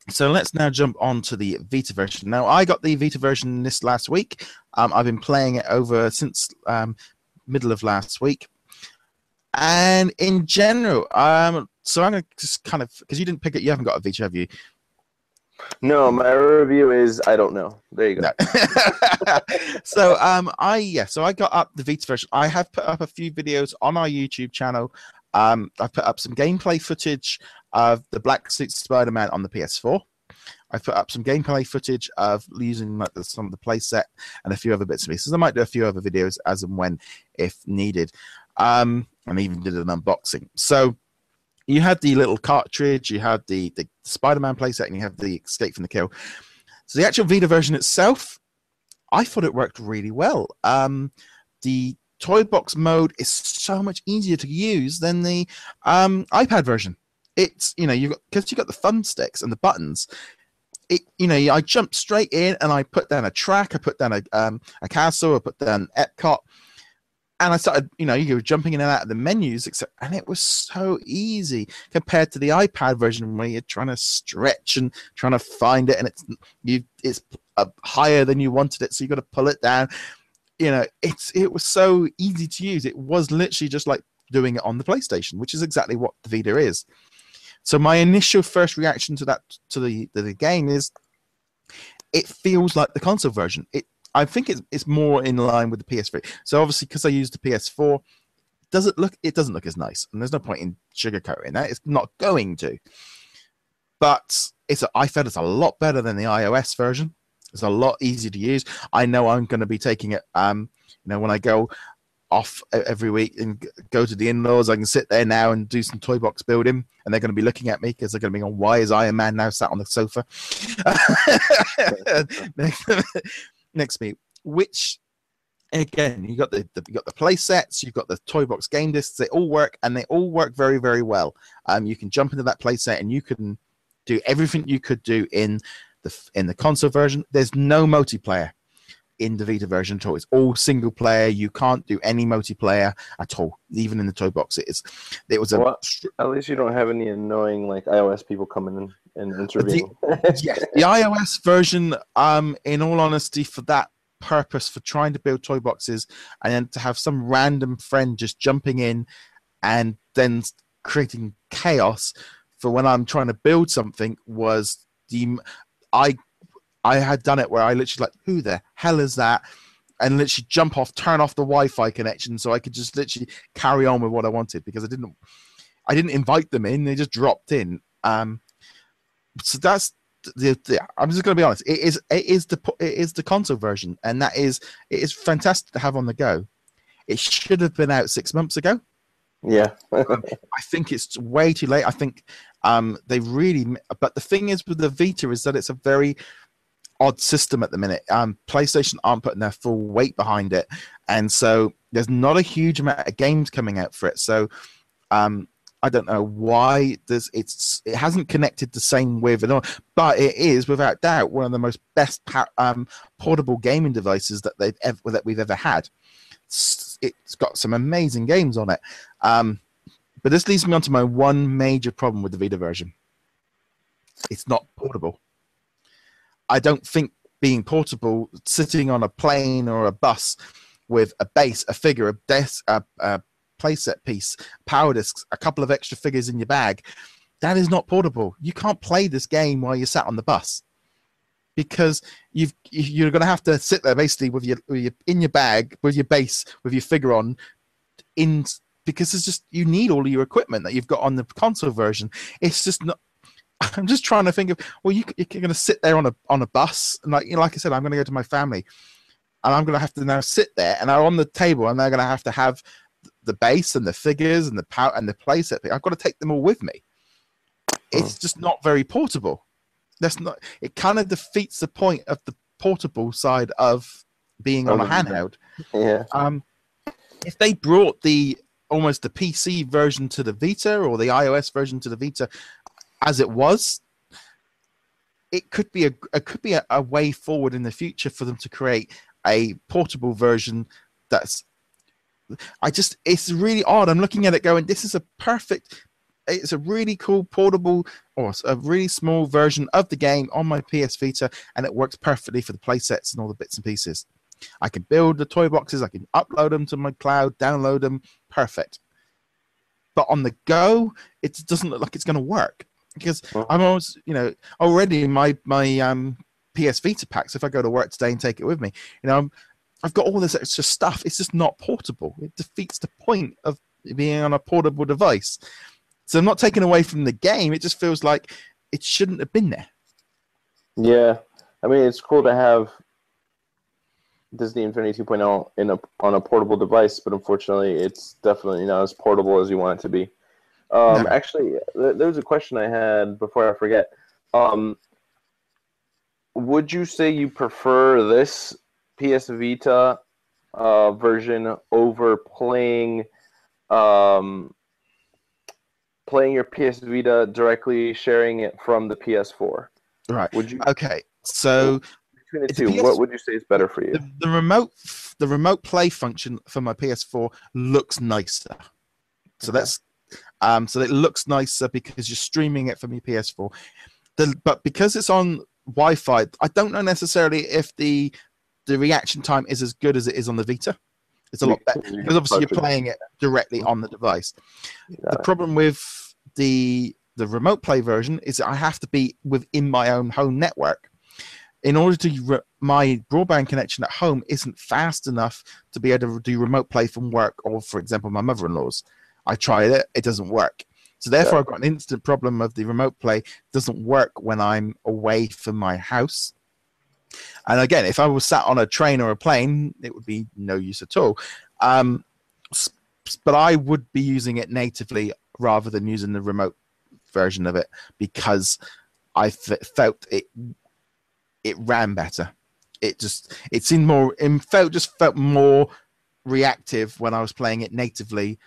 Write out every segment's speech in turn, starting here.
So let's now jump on to the Vita version. Now, I got the Vita version this last week. I've been playing it over since middle of last week. And in general, so I'm going to just kind of, because you didn't pick it, you haven't got a Vita, have you? No, my review is I don't know. There you go. No. So I got up the Vita version. I have put up a few videos on our YouTube channel. I've put up some gameplay footage of the Black Suit Spider-Man on the PS4. I've put up some gameplay footage of using like some of the playset and a few other bits and pieces. I might do a few other videos as and when if needed. And I even did an unboxing. So you had the little cartridge, you had the Spider-Man playset, and you have the Escape from the Kill. So the actual Vita version itself, I thought it worked really well. The toy box mode is so much easier to use than the iPad version. It's, because you got the thumbsticks and the buttons. I jumped straight in and I put down a track, I put down a castle, I put down Epcot, and I started, you were jumping in and out of the menus, and it was so easy compared to the iPad version where you're trying to stretch and trying to find it, and it's higher than you wanted it, so you got to pull it down. It was so easy to use. It was literally just like doing it on the PlayStation, which is exactly what the Vita is. So my initial first reaction to the game is it feels like the console version. I think it's more in line with the PS3. So obviously, because I used the PS4, it doesn't look as nice, and there's no point in sugarcoating that. It's not going to. But I felt it's a lot better than the iOS version. It's a lot easier to use. I know I'm going to be taking it. When I go off every week and go to the in-laws, I can sit there now and do some toy box building, and they're going to be looking at me because they're going to be going, "Why is Iron Man now sat on the sofa?" Next to me, which again, you got the play sets, you've got the toy box game discs. They all work, and they all work very, very well. You can jump into that play set, and you can do everything you could do in the console version. There's no multiplayer in the Vita version at all. It's all single player. You can't do any multiplayer at all, even in the toy box. At least you don't have any annoying like iOS people coming in and intervening. The iOS version, in all honesty, for that purpose, for trying to build toy boxes, and then to have some random friend just jumping in and then creating chaos for when I'm trying to build something, was I had done it where I literally who the hell is that? And literally jump off, turn off the Wi-Fi connection so I could just literally carry on with what I wanted, because I didn't invite them in. They just dropped in. So that's I'm just going to be honest. It is the console version, and it is fantastic to have on the go. It should have been out 6 months ago. Yeah. I think it's way too late. I think they really. But the thing is with the Vita is that it's a very odd system at the minute. PlayStation aren't putting their full weight behind it, and so there's not a huge amount of games coming out for it. So I don't know why it hasn't connected the same with it all, but it is without doubt one of the most best portable gaming devices that we've ever had. It's got some amazing games on it. But this leads me on to my one major problem with the Vita version. It's not portable. I don't think being portable, sitting on a plane or a bus with a base, a figure, a desk, a playset piece, power discs, a couple of extra figures in your bag, that is not portable. You can't play this game while you're sat on the bus, because you're going to have to sit there basically with your in your bag, with your base, with your figure on, because it's just, you need all of your equipment that you've got on the console version. It's just not. I'm just trying to think of, well, you're going to sit there on a bus, and like I said, I'm going to go to my family, and I'm going to have to now sit there, and I'm on the table, and they're going to have the base and the figures and the power and the playset. I've got to take them all with me. It's just not very portable. It kind of defeats the point of the portable side of being on a handheld. Yeah. If they brought almost the PC version to the Vita, or the iOS version to the Vita as it was, it could be a way forward in the future for them to create a portable version it's really odd. I'm looking at it going, this is a perfect it's a really cool portable or a really small version of the game on my PS Vita, and it works perfectly for the play sets and all the bits and pieces. I can build the toy boxes, I can upload them to my cloud, download them, perfect. But on the go, it doesn't look like it's going to work because I'm always, already in my PS Vita packs. If I go to work today and take it with me, I've got all this extra stuff. It's just not portable. It defeats the point of being on a portable device. So I'm not taking away from the game. It just feels like it shouldn't have been there. Yeah, I mean, it's cool to have Disney Infinity 2.0 on a portable device, but unfortunately, it's definitely not as portable as you want it to be. No. Actually, there was a question I had before I forget. Would you say you prefer this PS Vita version over playing your PS Vita directly, sharing it from the PS4? Right. Would you? Okay. So between the two, what would you say is better for you? The remote play function for my PS4 looks nicer. So that's so it looks nicer because you're streaming it from your PS4. But because it's on Wi-Fi, I don't know necessarily if the reaction time is as good as it is on the Vita. It's a lot better because obviously you're playing it directly on the device. The problem with the remote play version is that I have to be within my own home network. In order to my broadband connection at home isn't fast enough to be able to do remote play from work or, for example, my mother-in-law's. I tried it; it doesn't work. So therefore, I've got an instant problem of the remote play doesn't work when I'm away from my house. And again, if I was sat on a train or a plane, it would be no use at all. But I would be using it natively rather than using the remote version of it because I felt it ran better. It felt more reactive when I was playing it natively.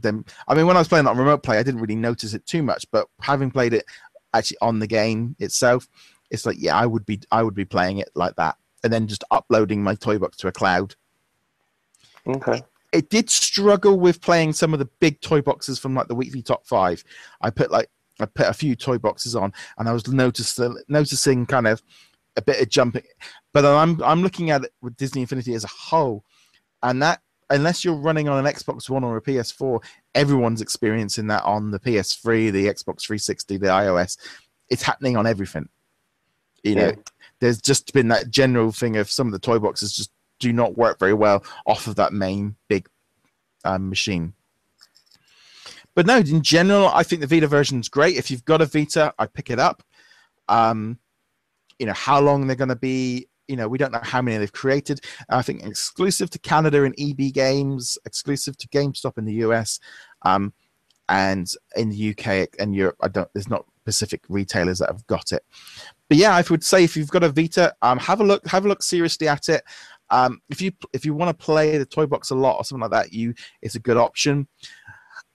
When I was playing on remote play, I didn't really notice it too much. But having played it actually on the game itself, it's like, I would be playing it like that, and then just uploading my toy box to a cloud. Okay. It did struggle with playing some of the big toy boxes from like the weekly top 5. I put a few toy boxes on, and I was noticing kind of a bit of jumping. But I'm looking at it with Disney Infinity as a whole, and that unless you're running on an Xbox One or a PS4, everyone's experiencing that on the PS3, the Xbox 360, the iOS. It's happening on everything. There's just been that general thing of some of the toy boxes just do not work very well off of that main big machine. But no, in general, I think the Vita version is great. If you've got a Vita, I pick it up. How long they're going to be, we don't know how many they've created. I think exclusive to Canada and EB Games, exclusive to GameStop in the US, and in the UK and Europe. There's not specific retailers that have got it. But yeah, I would say if you've got a Vita, have a look seriously at it. If you want to play the toy box a lot or something like that, it's a good option.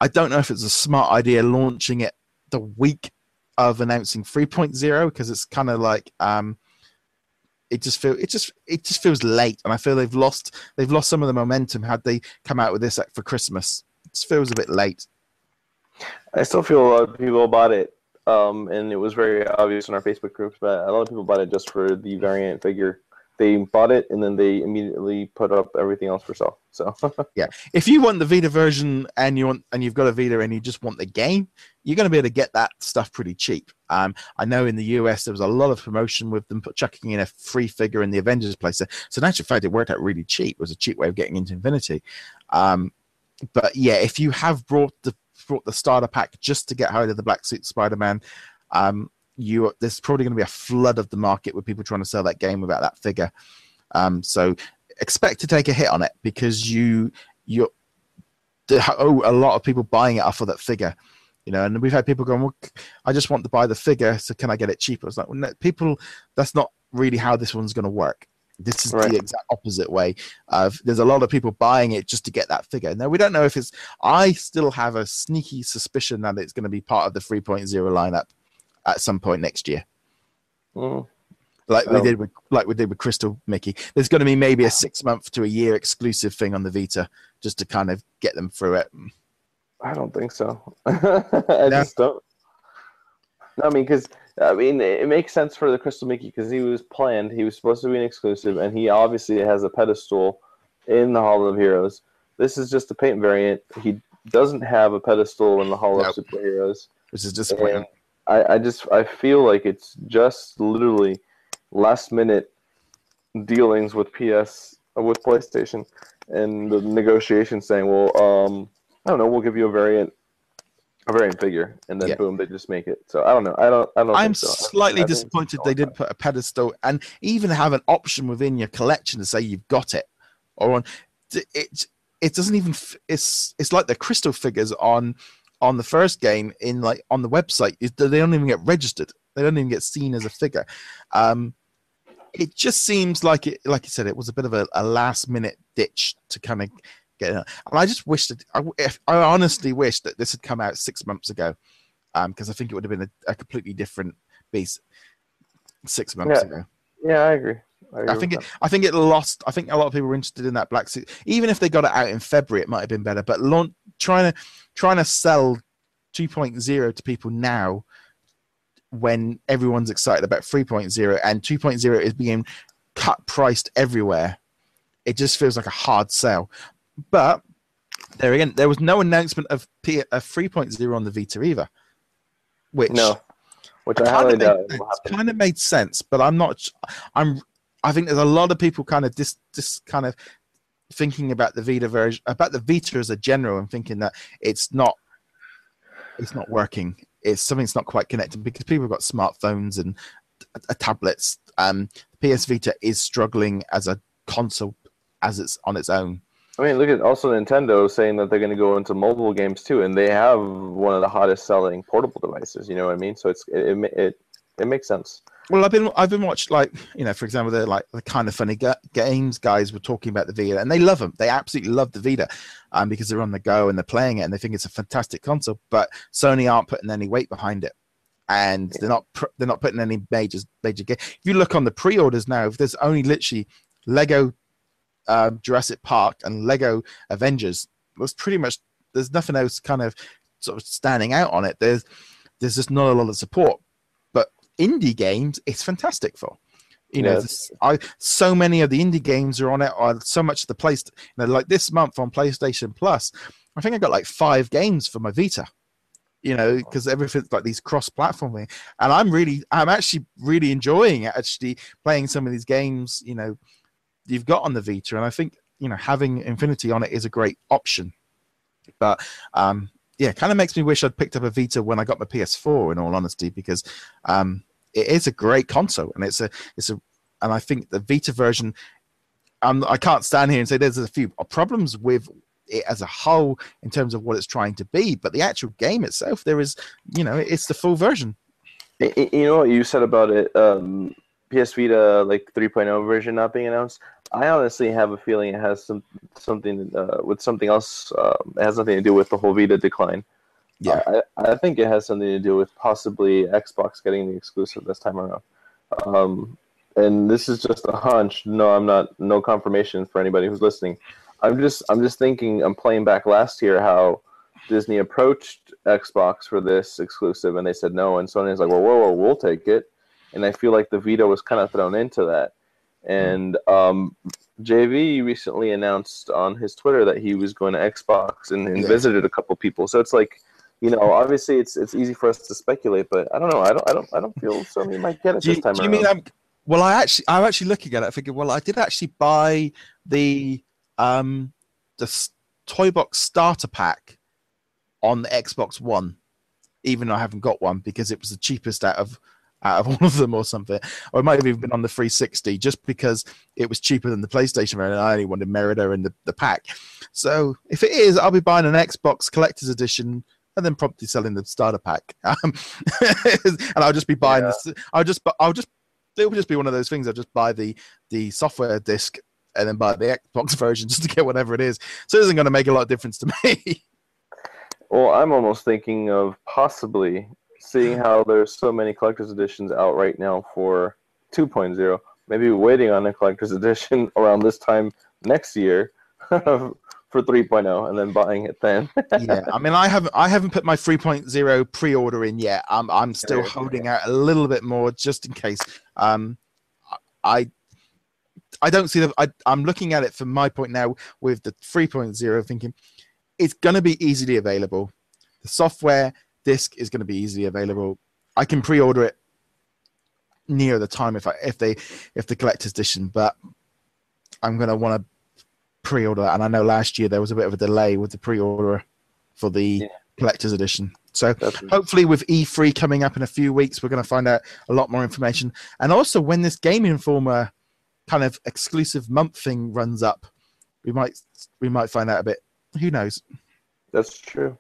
I don't know if it's a smart idea launching it the week of announcing 3.0 because it's kind of like it just feels late, and I feel they've lost some of the momentum had they come out with this for Christmas. It just feels a bit late. I still feel a lot of people bought it, and it was very obvious in our Facebook groups, but a lot of people bought it just for the variant figure. They bought it, and then they immediately put up everything else for sale. So yeah, if you want the Vita version and you've got a Vita and you just want the game, you're going to be able to get that stuff pretty cheap. I know in the US there was a lot of promotion with them chucking in a free figure in the Avengers place. So in actual fact, it worked out really cheap. It was a cheap way of getting into Infinity. But yeah, if you have brought the starter pack just to get hold of the Black Suit Spider-Man, there's probably going to be a flood of the market with people trying to sell that game without that figure. So expect to take a hit on it because a lot of people buying it off of that figure, and we've had people going, well, I just want to buy the figure, so can I get it cheaper? It's like, well, no, that's not really how this one's going to work. This is the exact opposite way. There's a lot of people buying it just to get that figure. Now, we don't know if I still have a sneaky suspicion that it's going to be part of the 3.0 lineup at some point next year. Like we did with Crystal Mickey. There's going to be maybe a 6 month to a year exclusive thing on the Vita just to kind of get them through it. I don't think so. I No. just don't. No, I mean, because it makes sense for the Crystal Mickey because he was planned. He was supposed to be an exclusive, and he obviously has a pedestal in the Hall of Heroes. This is just a paint variant. He doesn't have a pedestal in the Hall of Nope. Superheroes, Which is disappointing. And I feel like it's just literally last minute dealings with PlayStation, and the negotiations saying, well, I don't know, we'll give you a variant figure, and then boom, they just make it. So I don't know. I don't. I'm think so. slightly disappointed they didn't put a pedestal and even have an option within your collection to say you've got it, or on it. It doesn't even. It's like the crystal figures on the first game in like on the website. They don't even get registered. They don't even get seen as a figure. It just seems like it. Like you said, it was a bit of a last minute ditch to kind of get it. And I just wish that I honestly wish that this had come out 6 months ago, because I think it would have been a completely different beast 6 months ago. Yeah, I agree. I think it lost. I think a lot of people were interested in that black suit. Even if they got it out in February, it might have been better. But trying to sell 2.0 to people now, when everyone's excited about 3.0 and 2.0 is being cut priced everywhere, it just feels like a hard sell. But there again, there was no announcement of 3.0 on the Vita either, which I highly doubt will happen. Kind of made sense, but I think there's a lot of people kind of kind of thinking about the Vita version, about the Vita as a general, and thinking that it's not working. It's something's not quite connected because people have got smartphones and tablets. PS Vita is struggling as a console as it's on its own. I mean, look at also Nintendo saying that they're going to go into mobile games too, and they have one of the hottest selling portable devices. You know what I mean? So it makes sense. Well, I've been watching, like, you know, for example, the kind of funny games guys were talking about the Vita, and they love them. They absolutely love the Vita, because they're on the go and they're playing it, and they think it's a fantastic console. But Sony aren't putting any weight behind it, and they're not putting any major game. If you look on the pre-orders now, if there's only literally Lego Jurassic Park and Lego Avengers, was pretty much, there's nothing else kind of sort of standing out on it. There's just not a lot of support. Indie games, it's fantastic for. So many of the indie games are on it, or so much of the place. Like this month on PlayStation Plus, I think I got like 5 games for my Vita. Because everything's like these cross-platform things, and I'm actually really enjoying actually playing some of these games. You've got on the Vita, and I think having Infinity on it is a great option. But it kind of makes me wish I'd picked up a Vita when I got my PS4, in all honesty, because it is a great console, and and I think the Vita version, I can't stand here and say there's a few problems with it as a whole in terms of what it's trying to be, but the actual game itself, there is, it's the full version. You know what you said about it, PS Vita like 3.0 version not being announced? I honestly have a feeling it has something with something else. It has nothing to do with the whole Vita decline. Yeah, I think it has something to do with possibly Xbox getting the exclusive this time around. And this is just a hunch. No confirmation for anybody who's listening. I'm just thinking. I'm playing back last year how Disney approached Xbox for this exclusive, and they said no, and Sony's like, well, whoa, we'll take it. And I feel like the Vita was kind of thrown into that. And JV recently announced on his Twitter that he was going to Xbox and visited a couple people. So it's like, obviously it's easy for us to speculate, but I don't know. I don't feel Sony might get it this time around. You mean I'm actually looking at it. I figured, I did actually buy the Toy Box starter pack on the Xbox One, even though I haven't got one, because it was the cheapest out of all of them or something. Or it might have even been on the 360, just because it was cheaper than the PlayStation version, and I only wanted Merida and the pack. So if it is, I'll be buying an Xbox Collector's Edition and then probably selling the starter pack. And I'll just be buying this. It will just be one of those things. I'll just buy the software disc and then buy the Xbox version just to get whatever it is. So it isn't going to make a lot of difference to me. Well, I'm almost thinking of possibly, seeing how there's so many collector's editions out right now for 2.0, maybe waiting on a collector's edition around this time next year for 3.0 and then buying it then. Yeah, I mean, I haven't put my 3.0 pre-order in yet. I'm still holding out a little bit more just in case. I don't see I'm looking at it from my point now with the 3.0, thinking it's going to be easily available. The software disc is going to be easily available. I can pre-order it near the time if the collector's edition, but I'm going to want to pre-order that. And I know last year there was a bit of a delay with the pre-order for the collector's edition. So hopefully with E3 coming up in a few weeks, we're going to find out a lot more information. And also when this Game Informer kind of exclusive month thing runs up, we might find out a bit. Who knows? That's true.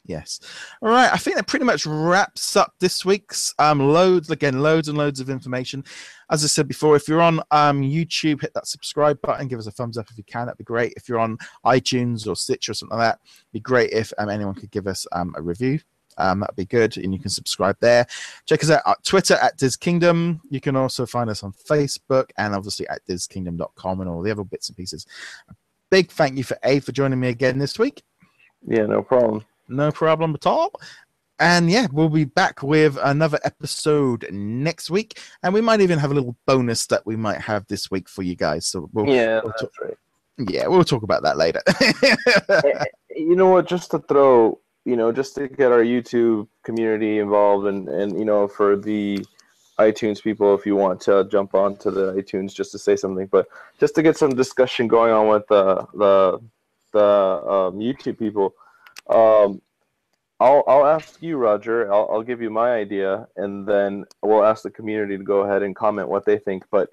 Yes. All right. I think that pretty much wraps up this week's loads and loads of information. As I said before, if you're on YouTube, hit that subscribe button. Give us a thumbs up if you can. That'd be great. If you're on iTunes or Stitch or something like that, it'd be great if anyone could give us a review. That'd be good, and you can subscribe there. Check us out on Twitter at DisKingdom. You can also find us on Facebook and obviously at DisKingdom.com and all the other bits and pieces. A big thank you for joining me again this week. Yeah, no problem. No problem at all. And yeah, we'll be back with another episode next week. And we might even have a little bonus that we might have this week for you guys. So that's right. Yeah, we'll talk about that later. You know what? Just to throw, just to get our YouTube community involved and for the iTunes people, if you want to jump onto the iTunes just to say something, but just to get some discussion going on with the YouTube people. I'll ask you, Roger. I'll give you my idea, and then we'll ask the community to go ahead and comment what they think. But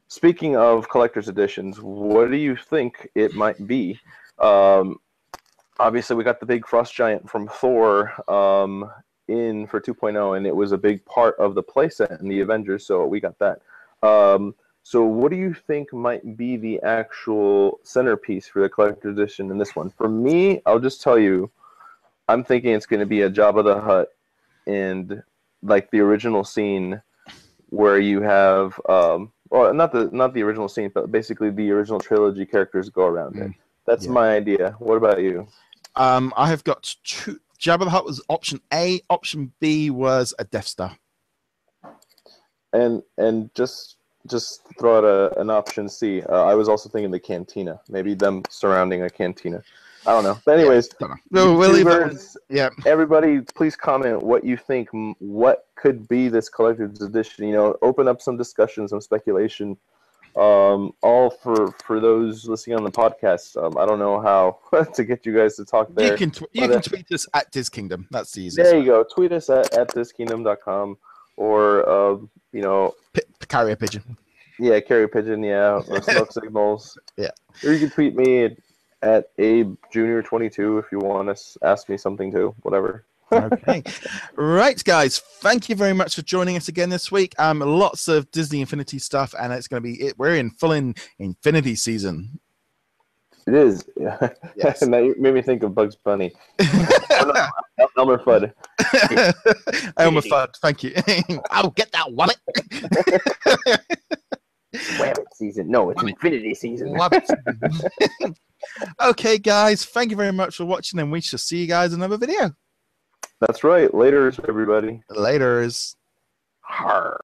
speaking of collector's editions, what do you think it might be? Obviously, we got the big frost giant from Thor in for 2.0, and it was a big part of the playset in the Avengers, so we got that. So what do you think might be the actual centerpiece for the collector's edition in this one? For me, I'll just tell you, I'm thinking it's going to be a Jabba the Hutt and like the original scene where you have, not the original scene, but basically the original trilogy characters go around it. That's my idea. What about you? I have got two. Jabba the Hutt was option A. Option B was a Death Star. And just throw out an option C. I was also thinking the cantina. Maybe them surrounding a cantina. I don't know. But anyways, we'll leave it. Yeah. Everybody, please comment what you think. What could be this collector's edition? Open up some discussion, some speculation. All for those listening on the podcast. I don't know how to get you guys to talk there. You can tweet us at DisKingdom. That's the easiest. There you go. Tweet us at DisKingdom.com or carrier pigeon. Yeah, carrier pigeon. Yeah, or smoke signals. Yeah. Or you can tweet me at Abe Junior 22 if you want to ask me something too. Whatever. Okay. Right, guys. Thank you very much for joining us again this week. Lots of Disney Infinity stuff, and it's going to be we're in full Infinity season. It is. Yeah. Yes. Now you made me think of Bugs Bunny. Elmer Fudd. Elmer Fudd. Thank you. I'll get that wallet. Wabbit season. No, it's Infinity season. Okay, guys. Thank you very much for watching, and we shall see you guys in another video. That's right. Laters, everybody. Laters. Arr.